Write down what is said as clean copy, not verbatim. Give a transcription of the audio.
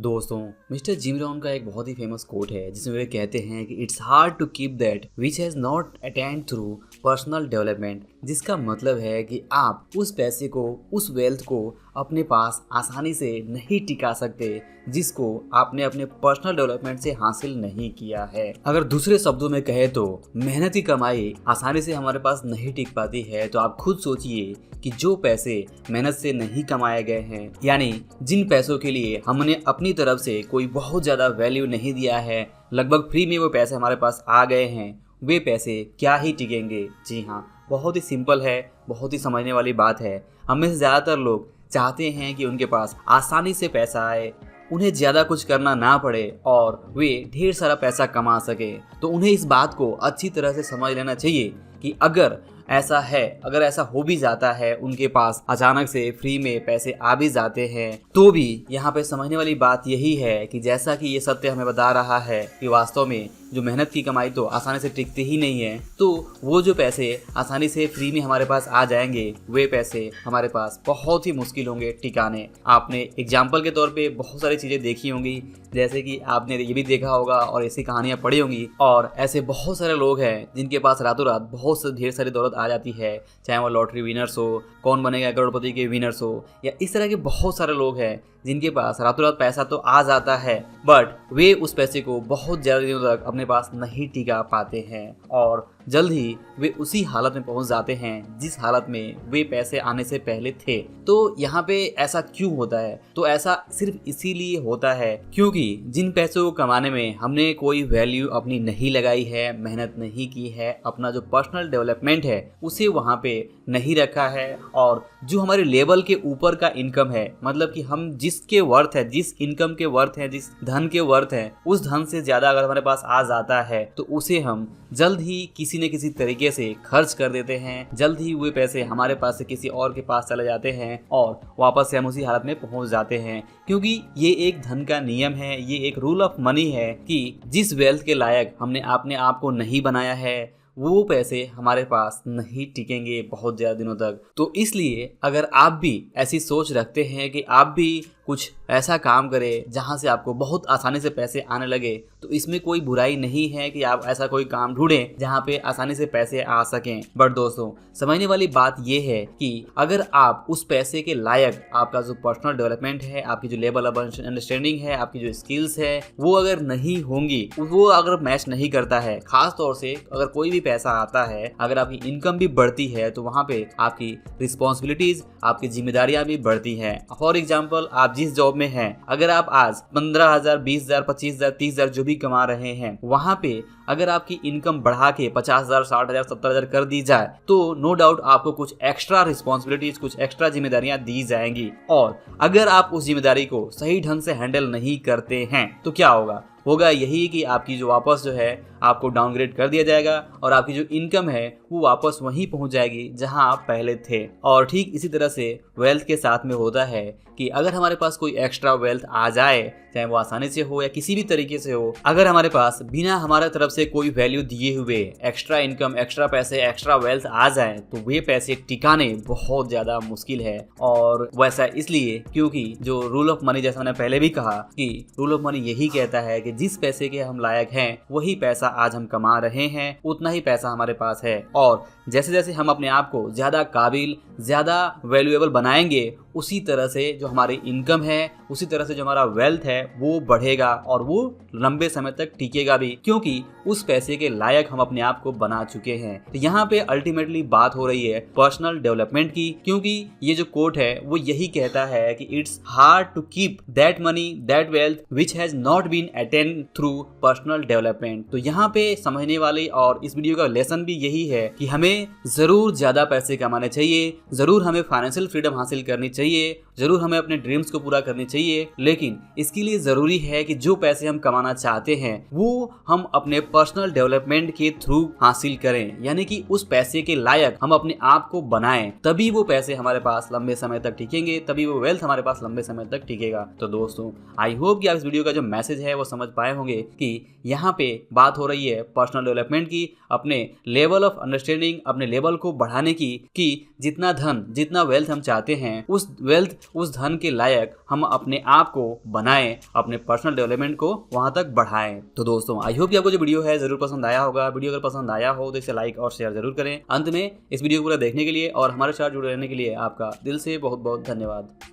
दोस्तों, mister Jim Rohn का एक बहुत ही फेमस कोट है जिसमें वे कहते हैं कि it's hard to keep that which has not attend through personal development. जिसका मतलब है कि आप उस पैसे को, उस वेल्थ को अपने पास आसानी से नहीं टिका सकते जिसको आपने अपने पर्सनल डेवलपमेंट से हासिल नहीं किया है। अगर दूसरे शब्दों में कहे तो मेहनत की कमाई आसानी से हमारे पास नहीं टिक पाती है। तो आप खुद सोचिए कि जो पैसे मेहनत से नहीं कमाए गए हैं, यानी जिन पैसों के लिए हमने अपनी तरफ से कोई बहुत ज़्यादा वैल्यू नहीं दिया है, लगभग फ्री में वो पैसे हमारे पास आ गए हैं, वे पैसे क्या ही टिकेंगे। जी हाँ, बहुत ही सिंपल है, बहुत ही समझने वाली बात है। हमें से ज़्यादातर लोग चाहते हैं कि उनके पास आसानी से पैसा आए, उन्हें ज़्यादा कुछ करना ना पड़े और वे ढेर सारा पैसा कमा सके। तो उन्हें इस बात को अच्छी तरह से समझ लेना चाहिए कि अगर ऐसा है, अगर ऐसा हो भी जाता है, उनके पास अचानक से फ्री में पैसे आ भी जाते हैं, तो भी यहाँ पे समझने वाली बात यही है कि जैसा कि ये सत्य हमें बता रहा है कि वास्तव में जो मेहनत की कमाई तो आसानी से टिकती ही नहीं है, तो वो जो पैसे आसानी से फ्री में हमारे पास आ जाएंगे, वे पैसे हमारे पास बहुत ही मुश्किल होंगे टिकाने। आपने एग्जाम्पल के तौर पे बहुत सारी चीज़ें देखी होंगी, जैसे कि आपने ये भी देखा होगा और ऐसी कहानियाँ पढ़ी होंगी, और ऐसे बहुत सारे लोग हैं जिनके पास रातों रात बहुत ढेर सारी दौलत आ जाती है, चाहे वो लॉटरी विनर्स हो, कौन बनेगा करोड़पति के विनर्स हो, या इस तरह के बहुत सारे लोग हैं जिनके पास रातों रात पैसा तो आ जाता है, बट वे उस पैसे को बहुत ज़्यादा दिनों तक अपने पास नहीं टिका पाते हैं और जल्द ही वे उसी हालत में पहुंच जाते हैं जिस हालत में वे पैसे आने से पहले थे। तो यहाँ पे ऐसा क्यों होता है? तो ऐसा सिर्फ इसीलिए होता है क्योंकि जिन पैसों को कमाने में हमने कोई वैल्यू अपनी नहीं लगाई है, मेहनत नहीं की है, अपना जो पर्सनल डेवलपमेंट है उसे वहाँ पे नहीं रखा है, और जो हमारे लेवल के ऊपर का इनकम है, मतलब कि हम जिसके वर्थ है, जिस इनकम के वर्थ है, जिस धन के वर्थ है, उस धन से ज़्यादा अगर हमारे पास आ जाता है तो उसे हम जल्द ही किसी न किसी तरीके से खर्च कर देते हैं। जल्द ही वो पैसे हमारे पास से किसी और के पास चले जाते हैं और वापस से हम उसी हालत में पहुंच जाते हैं, क्योंकि ये एक धन का नियम है, ये एक रूल ऑफ मनी है कि जिस वेल्थ के लायक हमने अपने आप को नहीं बनाया है, वो पैसे हमारे पास नहीं टिकेंगे बहुत ज़्यादा दिनों तक। तो इसलिए अगर आप भी ऐसी सोच रखते हैं कि आप भी कुछ ऐसा काम करें जहां से आपको बहुत आसानी से पैसे आने लगे, तो इसमें कोई बुराई नहीं है कि आप ऐसा कोई काम ढूंढें जहां पे आसानी से पैसे आ सकें। बट दोस्तों, समझने वाली बात यह है कि अगर आप उस पैसे के लायक, आपका जो पर्सनल डेवलपमेंट है, आपकी जो लेवल ऑफ अंडरस्टैंडिंग है, आपकी जो स्किल्स है, वो अगर नहीं होंगी, वो अगर मैच नहीं करता है, खास तौर से अगर कोई भी पैसा आता है, अगर आपकी इनकम भी बढ़ती है, तो वहाँ पे आपकी रिस्पॉन्सिबिलिटीज, आपकी जिम्मेदारियां भी बढ़ती हैं। फॉर एग्जाम्पल, आप जिस जॉब में हैं, अगर आप आज 15,000, 20,000, 25,000, 30,000 जो भी कमा रहे हैं, वहां पे अगर आपकी इनकम बढ़ा के 50,000, 60,000, 70,000 कर दी जाए, तो नो डाउट आपको कुछ एक्स्ट्रा रिस्पॉन्सिबिलिटीज, कुछ एक्स्ट्रा जिम्मेदारियां दी जाएंगी। और अगर आप उस जिम्मेदारी को सही ढंग से हैंडल नहीं करते हैं तो क्या होगा यही कि आपकी जो वापस जो है आपको डाउनग्रेड कर दिया जाएगा और आपकी जो इनकम है वो वापस वहीं पहुंच जाएगी जहां आप पहले थे। और ठीक इसी तरह से वेल्थ के साथ में होता है कि अगर हमारे पास कोई एक्स्ट्रा वेल्थ आ जाए, चाहे वो आसानी से हो या किसी भी तरीके से हो, अगर हमारे पास बिना हमारे तरफ से कोई वैल्यू दिए हुए एक्स्ट्रा इनकम, एक्स्ट्रा पैसे, एक्स्ट्रा वेल्थ आ जाए, तो वे पैसे टिकाने बहुत ज़्यादा मुश्किल है। और वैसा इसलिए क्योंकि जो रूल ऑफ मनी, जैसा मैंने पहले भी कहा कि रूल ऑफ मनी यही कहता है कि जिस पैसे के हम लायक हैं वही पैसा आज हम कमा रहे हैं, उतना ही पैसा हमारे पास है। और जैसे जैसे हम अपने आप को ज़्यादा काबिल, ज़्यादा वैल्यूएबल बनाएंगे, उसी तरह से जो हमारी इनकम है, उसी तरह से जो हमारा वेल्थ है वो बढ़ेगा और वो लंबे समय तक टिकेगा भी, क्योंकि उस पैसे के लायक हम अपने आप को बना चुके हैं। तो यहाँ पे अल्टीमेटली बात हो रही है पर्सनल डेवलपमेंट की, क्योंकि ये जो कोट है वो यही कहता है कि it's hard to keep that money, that wealth which has not been attend through personal development. तो यहाँ पे समझने वाली और इस वीडियो का लेसन भी यही है कि हमें जरूर ज्यादा पैसे कमाने चाहिए, जरूर हमें फाइनेंशियल फ्रीडम हासिल करनी चाहिए, जरूर हमें अपने ड्रीम्स को पूरा करनी चाहिए, लेकिन इसके लिए जरूरी है कि जो पैसे हम कमाना चाहते हैं वो हम अपने पर्सनल डेवलपमेंट के थ्रू हासिल करें, यानी कि उस पैसे के लायक हम अपने आप को बनाएं, तभी वो पैसे हमारे पास लंबे समय तक टिकेंगे, तभी वो वेल्थ हमारे पास लंबे समय तक टिकेगा। तो दोस्तों, आई होप कि आप इस वीडियो का जो मैसेज है वो समझ पाए होंगे कि यहाँ पे बात हो रही है पर्सनल डेवलपमेंट की, अपने लेवल ऑफ अंडरस्टैंडिंग, अपने लेवल को बढ़ाने की, कि जितना धन, जितना वेल्थ हम चाहते हैं, उस वेल्थ, उस धन के लायक हम अपने आप को बनाएं, अपने पर्सनल डेवलपमेंट को वहां तक बढ़ाएं। तो दोस्तों आई होप कि आपको जो वीडियो है जरूर पसंद आया होगा। वीडियो अगर पसंद आया हो तो इसे लाइक और शेयर जरूर करें। अंत में इस वीडियो को पूरा देखने के लिए और हमारे साथ जुड़े रहने के लिए आपका दिल से बहुत बहुत धन्यवाद।